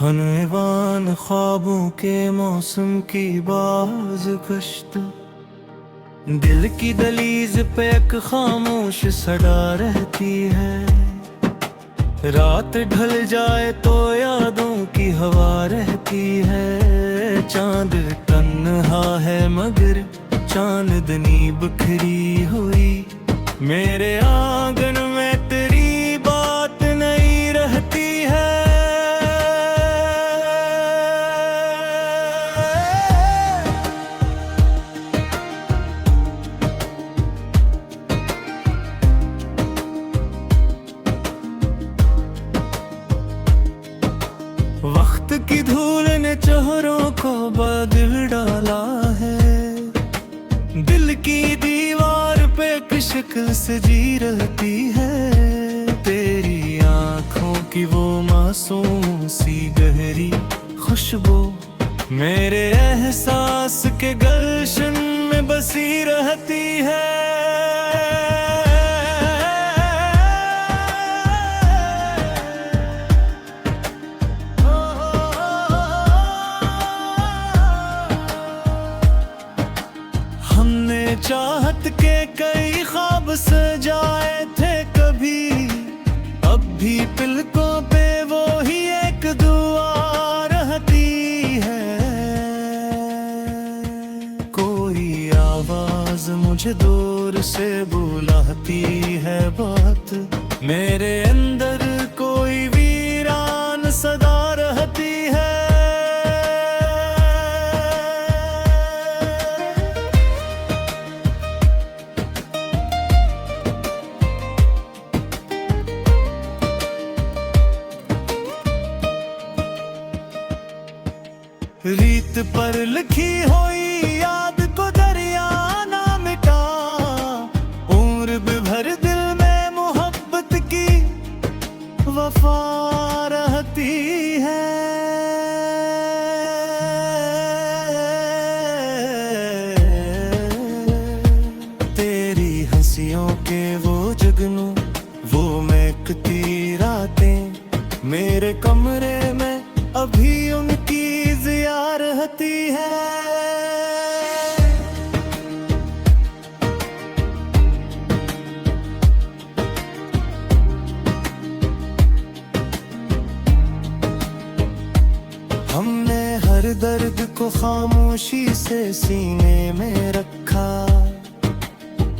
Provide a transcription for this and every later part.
हनवान ख्वाबों के मौसम की बाज गश्त, दिल की दलीज पे एक खामोश सदा रहती है। रात ढल जाए तो यादों की हवा रहती है। चांद तन्हा है मगर चांदनी बिखरी हुई, मेरे आंगन में तेरी बात नहीं रहती है। वक्त की धूल ने चेहरों को बदल डाला है। दिल की दीवार पे एक शक्ल सजी रहती है। तेरी आंखों की वो मासूम सी गहरी खुशबू मेरे एहसास के गुलशन में बसी रहती है। हमने चाहत के कई ख्वाब सजाए थे कभी, अब भी पलकों पे वो ही एक दुआ रहती है। कोई आवाज मुझे दूर से बुलाती है, बात मेरे अंदर कोई वीरान सदा रहती है। रीत पर लिखी हुई याद को दरिया ना मिटा, उम्र भर दिल में मोहब्बत की वफा रहती है। तेरी हंसियों के वो जुगनू, वो महकती रातें मेरे कमरे में अभी उनकी जिया रहती है। हमने हर दर्द को खामोशी से सीने में रखा,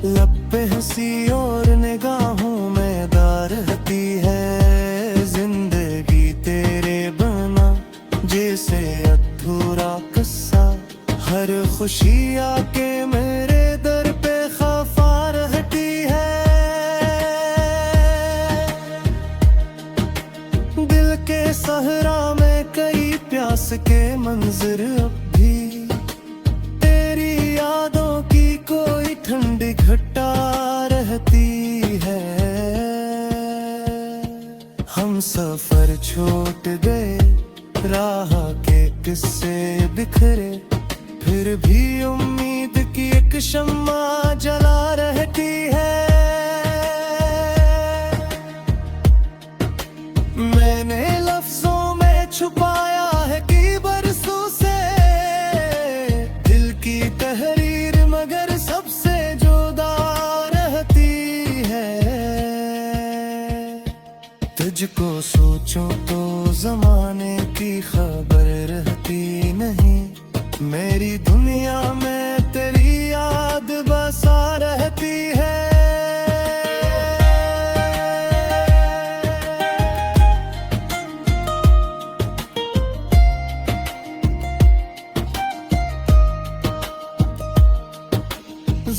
लब पे हंसी और निगाहों में दार रहती है। जिंदगी तेरे बना जैसे अधूरा किस्सा, हर खुशी आके मेरे दर पे खफा रहती है। दिल के सहरा में कई प्यास के मंजर अब भी, तेरी यादों की कोई ठंडी घटा रहती है। हम सफर छोड़ गए, राह के किस्से बिखरे, फिर भी उम्मीद की एक शम्मा जला रहती है। मैंने लफ्जों में छुपाया है कि बरसों से दिल की तहरीर, मगर सबसे जुदा रहती है। तुझको सोचो तो जमाने की खबर रहती नहीं, मेरी दुनिया में तेरी याद बसा रहती है।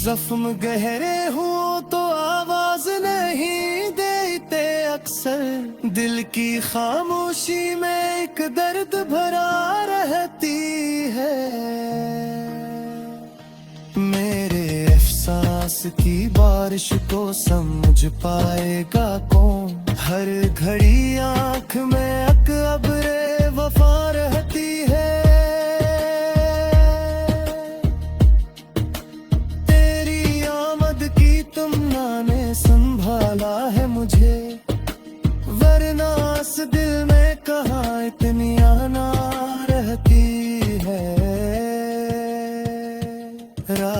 जख्म गहरे हो तो आवाज नहीं देते अक्सर, दिल की खामोशी में एक दर्द भरा रहती है। मेरे एहसास की बारिश को समझ पाएगा कौन, हर घड़ी आंख में अकबरे वफा रहती है। संभाला है मुझे, वरना इस दिल में कहाँ इतनी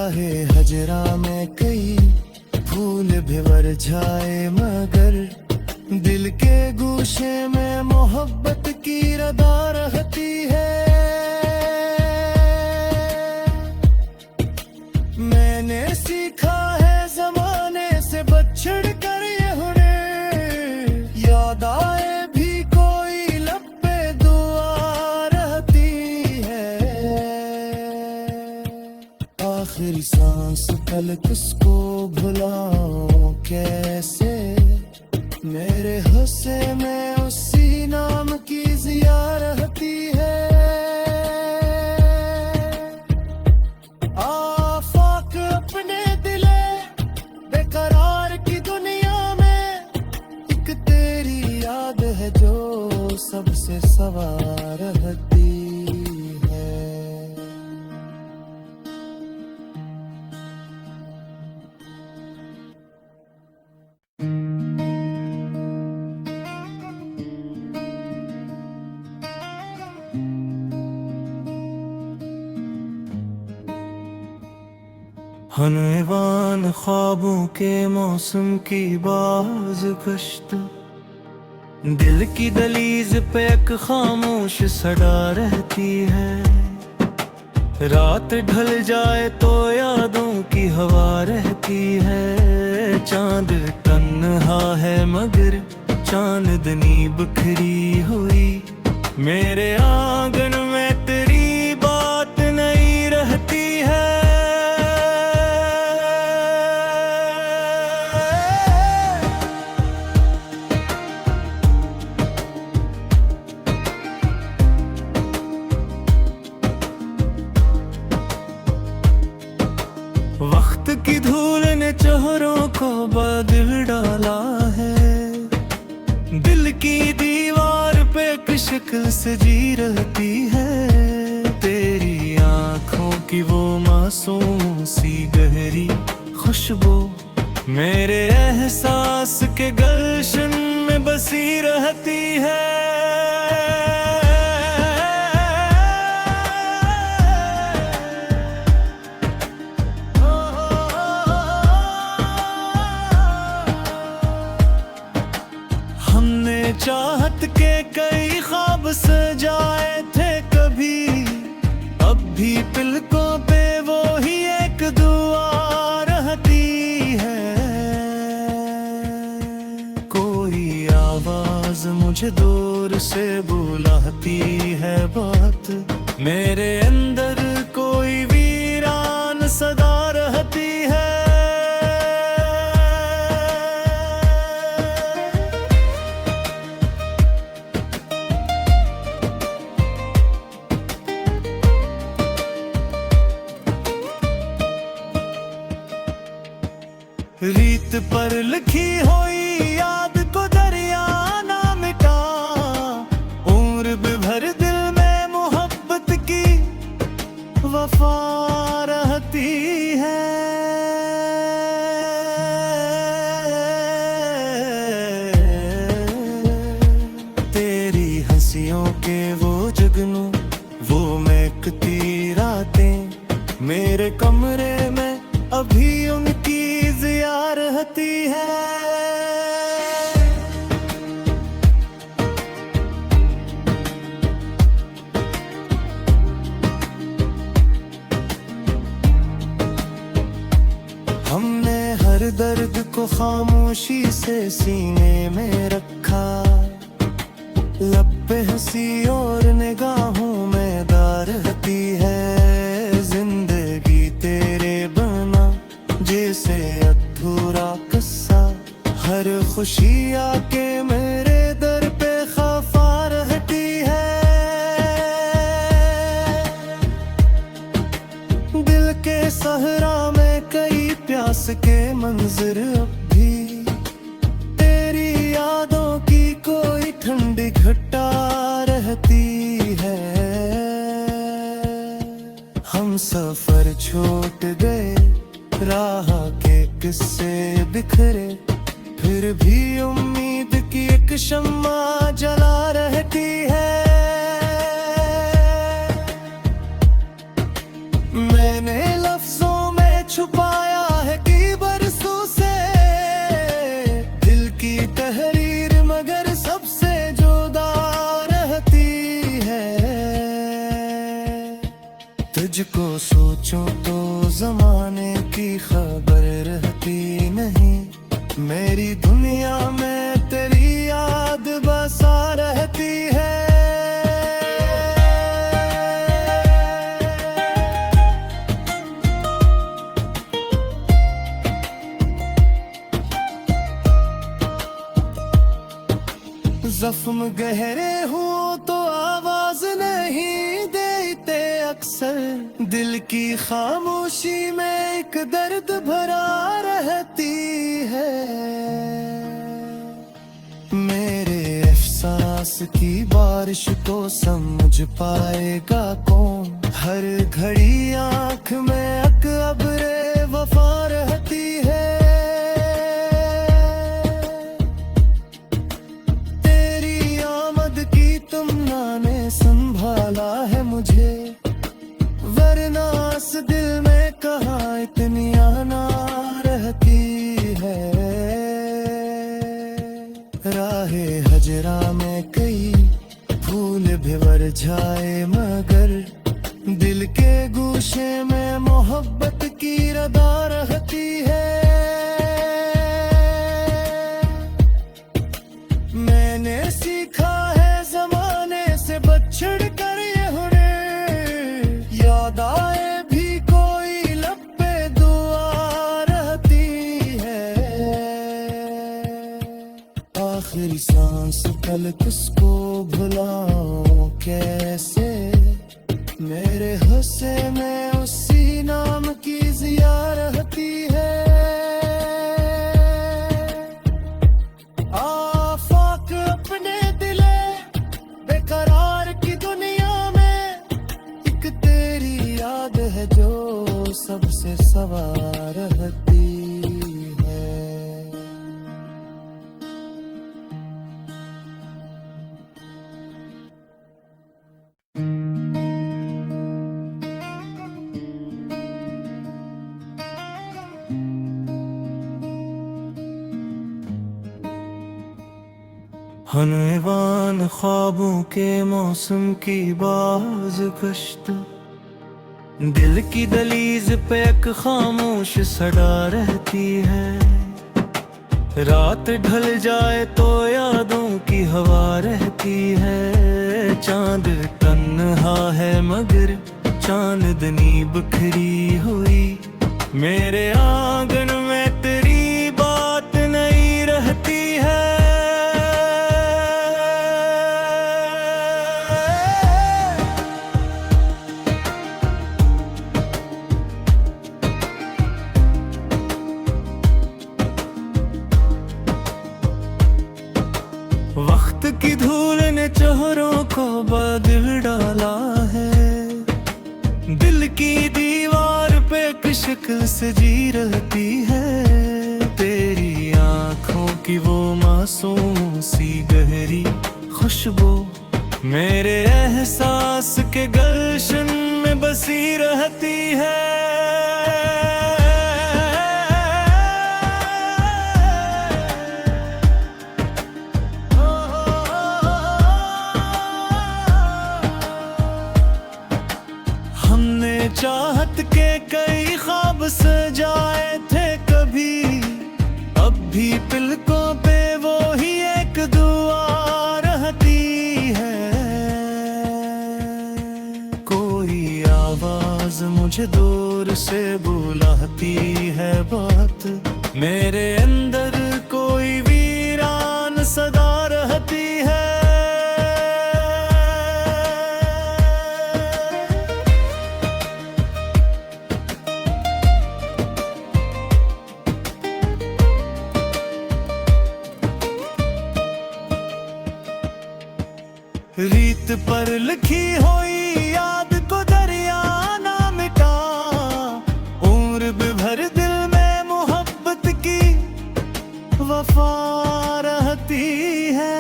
चाहे हजरा में कई फूल भी वर जाए, मगर दिल के गूशे में मोहब्बत की रदा रहती है। मैंने सीखा है जमाने से बछड़ कर ये हुनर, याद आए भी कोई लब पे दुआ रहती है। आखिरी सांस तलक उसको भुलाऊं कैसे, मेरे हुस्से में उसी नाम की जिया रहती है। आफाक अपने दिले बेकरार की दुनिया में, एक तेरी याद है जो सबसे सवार रहती है। हनवान ख्वाबों के मौसम की बाज गश्त, दिल की दलीज पे एक खामोश सड़ा रहती है। रात ढल जाए तो यादों की हवा रहती है। चांद तन्हा है मगर चांदनी बिखरी हुई, मेरे आंगन में तेरी बात नहीं रहती है। वक्त की धूल ने चेहरों को बदल डाला है, दिल की दीवार पे एक शक्ल सजी रहती है। तेरी आंखों की वो मासूम सी गहरी खुशबू, मेरे एहसास के गलशन में बसी रहती है। चाहत के कई ख्वाब सजाए थे कभी, अब भी पलकों पे वो ही एक दुआ रहती है। कोई आवाज मुझे दूर से बुलाती है, बात मेरे अंदर कोई वीरान सदा रहती है। रीत पर लिखी हुई याद को दरिया ना मिटा, उम्र भर दिल में मोहब्बत की वफा रहती है। तेरी हंसियों के वो जगनू, वो महकती रातें, मेरे कमरे में अभी उनकी जिया रहती है। हमने हर दर्द को खामोशी से सीने में रखा, लब पे हंसी और निगाहों में दार रहती है। जिंदगी तेरे बना जैसे अधूरा किस्सा, हर खुशी आके मेरे दर पे खफा रहती है। दिल के सहरा में कई प्यास के मंजर, अब भी तेरी यादों की कोई ठंडी घटा रहती है। हम सफर छोड़ गए, राह के किस्से बिखरे, फिर भी उम्मीद की एक शम्मा जला रहती है। मैंने लफ्जों में छुपाया है कि बरसों से दिल की तहरीर, मगर सबसे जुदा रहती है। तुझको सोचूं तो जमाने की खबर रहती नहीं, मेरी दुनिया में तेरी याद बसा रहती है। जख्म गहरे हुए तो आवाज नहीं देते अक्सर, दिल की खामोशी में एक दर्द भरा रहती है। मेरे एहसास की बारिश को समझ पाएगा कौन, हर घड़ी आंख में अकबरे वफा रहती है। संभाला है मुझे, वरना इस दिल में कहाँ इतनी आना रहती है। राहे हजरा में कई फूल भिवर जाए, मगर दिल के गूशे में मोहब्बत की रदा रहती है। मैंने सीखा है जमाने से बछड़ कर ये हुनर, याद आए भी कोई लब पे दुआ रहती है। आखिरी सांस तलक उसको भुलाऊं कैसे, मेरे हुस्से में उसी नाम की जिया रहती है। आफाक अपने दिले बेकरार की दुनिया में, एक तेरी याद है जो सबसे सवार रहती है। हनवान ख्वाबों के मौसम की बाज कश्त, दिल की दलीज पे एक खामोश सड़ा रहती है। रात ढल जाए तो यादों की हवा रहती है। चांद तन्हा है मगर चांदनी बिखरी हुई, मेरे आंगन में तेरी बात नहीं रहती है। वक्त की धूल ने चेहरों को बदल डाला है, दिल की दीवार पे एक शक्ल सजी रहती है। तेरी आंखों की वो मासूम सी गहरी खुशबू, मेरे एहसास के गुलशन में बसी रहती है। चाहत के कई ख्वाब सजाए थे कभी, अब भी पलकों पे वो ही एक दुआ रहती है। कोई आवाज मुझे दूर से बुलाती है बात, मेरे अंदर कोई वीरान सदा रहती है। रीत पर लिखी हुई याद को दरिया ना मिटा, उम्र भर दिल में मोहब्बत की वफा रहती है।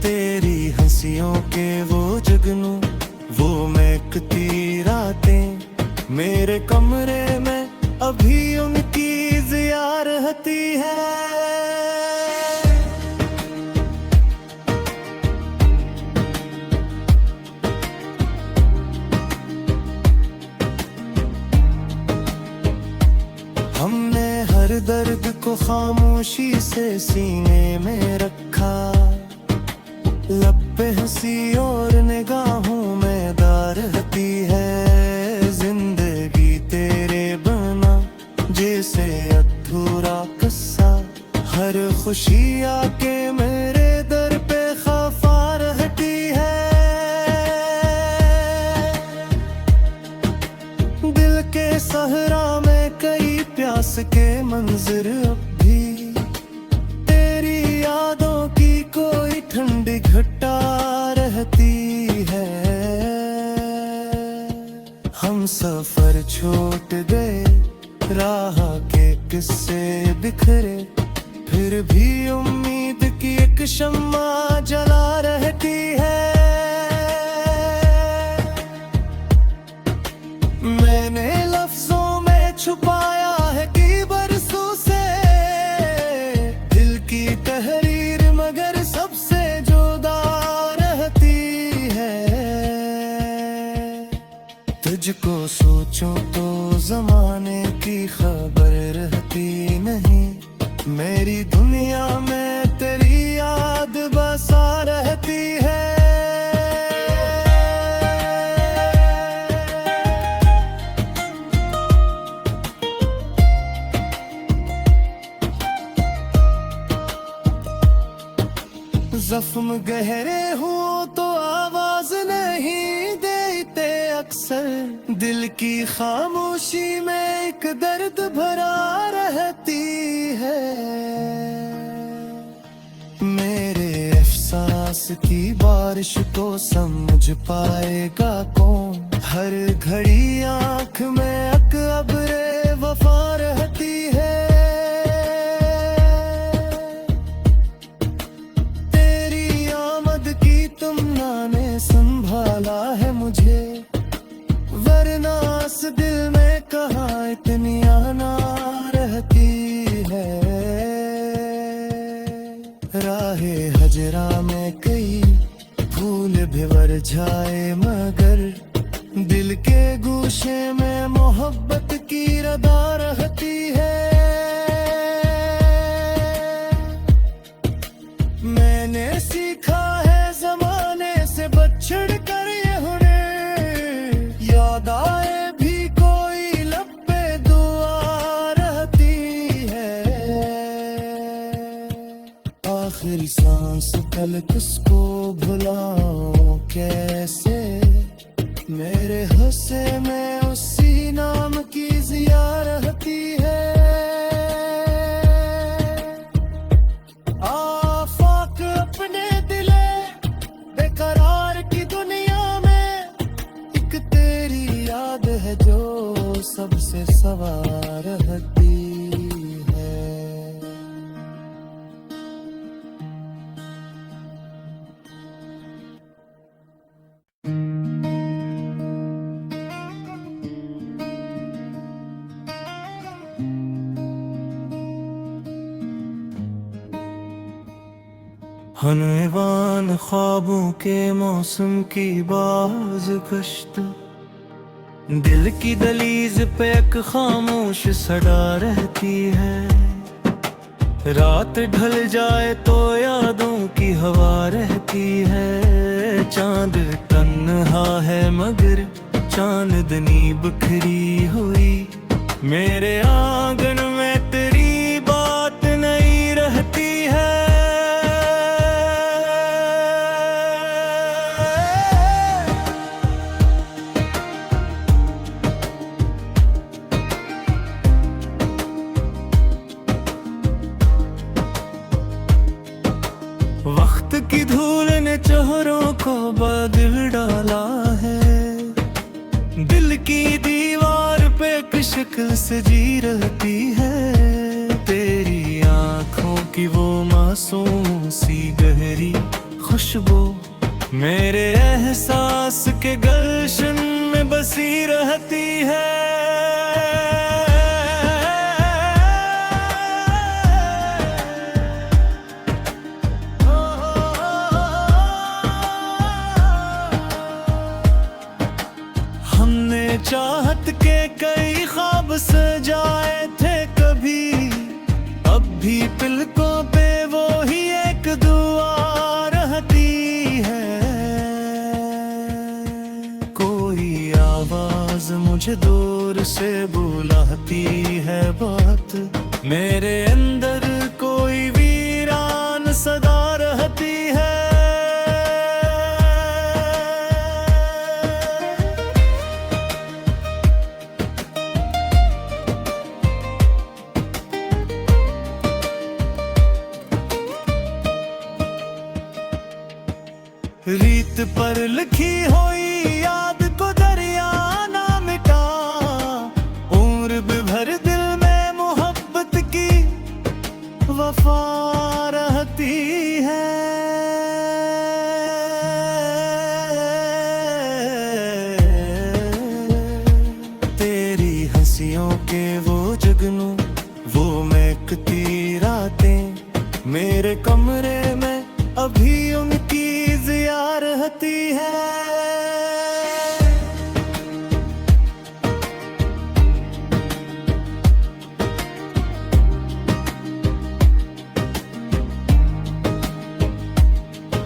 तेरी हंसियों के मेरे कमरे में अभी उनकी जिया रहती है। हमने हर दर्द को खामोशी से सीने में रखा, लब पे हंसी और निगाहों में दार रहती है। जिंदगी तेरे बना जैसे अधूरा किस्सा, हर खुशी आके मेरे दर पे खफा रहती है। दिल के सहरा में कई प्यास के मंजर अब भी, तेरी यादों की कोई ठंडी घटा रहती है। हम सफर छोड़ गए, राह के किस्से बिखरे, फिर भी उम्मीद की एक शम्मा जला रहती है। मैंने लफ्जों में छुपाया है कि बरसों से दिल की तहरीर, मगर सबसे जुदा रहती है। तुझको सोचो तो जमाने की खबर रहती नहीं, मेरी दुनिया में तेरी याद बसा रहती है। जख्म गहरे हो तो आवाज नहीं देते अक्सर, दिल की खामोशी में एक दर्द भरा रहती है। मेरे एहसास की बारिश को समझ पाएगा कौन, हर घड़ी आँख में अकबरे वफा रहती है। संभाला है मुझे, वरना इस दिल में कहाँ इतनी आना रहती है। राहे हजरा में कई फूल भिवर जाए, मगर दिल के गूशे में मोहब्बत की रदा रहती है। मैंने सीखा है जमाने से बछड़ कर ये हुनर, याद आए भी कोई लब पे दुआ रहती है। आखिरी सांस कल किसको भुलाऊं कैसे, मेरे हंसे में उसी नाम की जिया रहती है। आफाक अपने दिले बेकरार की दुनिया में, एक तेरी याद है जो सबसे सवार रहती है। हनवान ख्वाबों के मौसम की बाज गश्त, दिल की दलीज पे एक खामोश सड़ा रहती है। रात ढल जाए तो यादों की हवा रहती है। चांद तन्हा है मगर चांदनी बिखरी हुई, मेरे आंगन में तेरी बात नहीं रहती है। वक्त की धूल ने चेहरों को बदल डाला है, दिल की दीवार पे एक शक्ल सजी रहती है। तेरी आंखों की वो मासूम सी गहरी खुशबू मेरे एहसास के गलशन में बसी रहती है। हमने चाहत के कई ख्वाब सजाए थे कभी, अब भी पलकों पे वो ही एक दुआ रहती है। कोई आवाज मुझे दूर से बुलाती है बात, मेरे अंदर कोई वीरान सदा रहती है। रीत पर लिखी हुई याद को दरिया ना मिटा, उम्र भर दिल में मोहब्बत की वफा रहती है। तेरी हंसियों के वो जगनू, वो महकती रातें, मेरे कमरे में अभी उनकी जिया रहती है।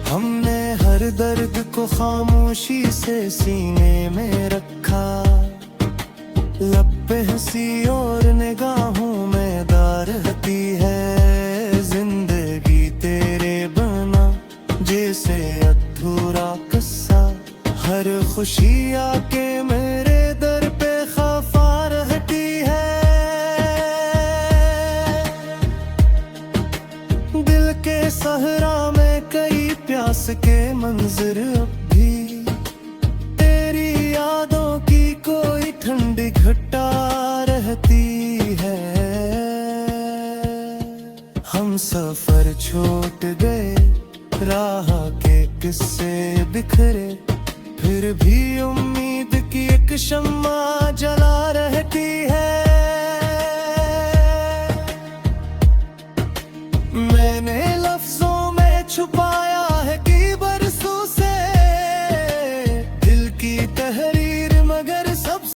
हमने हर दर्द को खामोशी से सीने में रखा, लब पे हंसी और निगाहों में दार रहती है। जिंदगी तेरे बना जैसे अधूरा किस्सा, हर खुशी आके मेरे दर पे खफा रहती है। दिल के सहरा में कई प्यास के मंजर अब भी, तेरी यादों की कोई ठंडी घटा रहती है। हम सफर छोड़ गए, राह के किस्से बिखरे, फिर भी उम्मीद की एक शम्मा जला रहती है।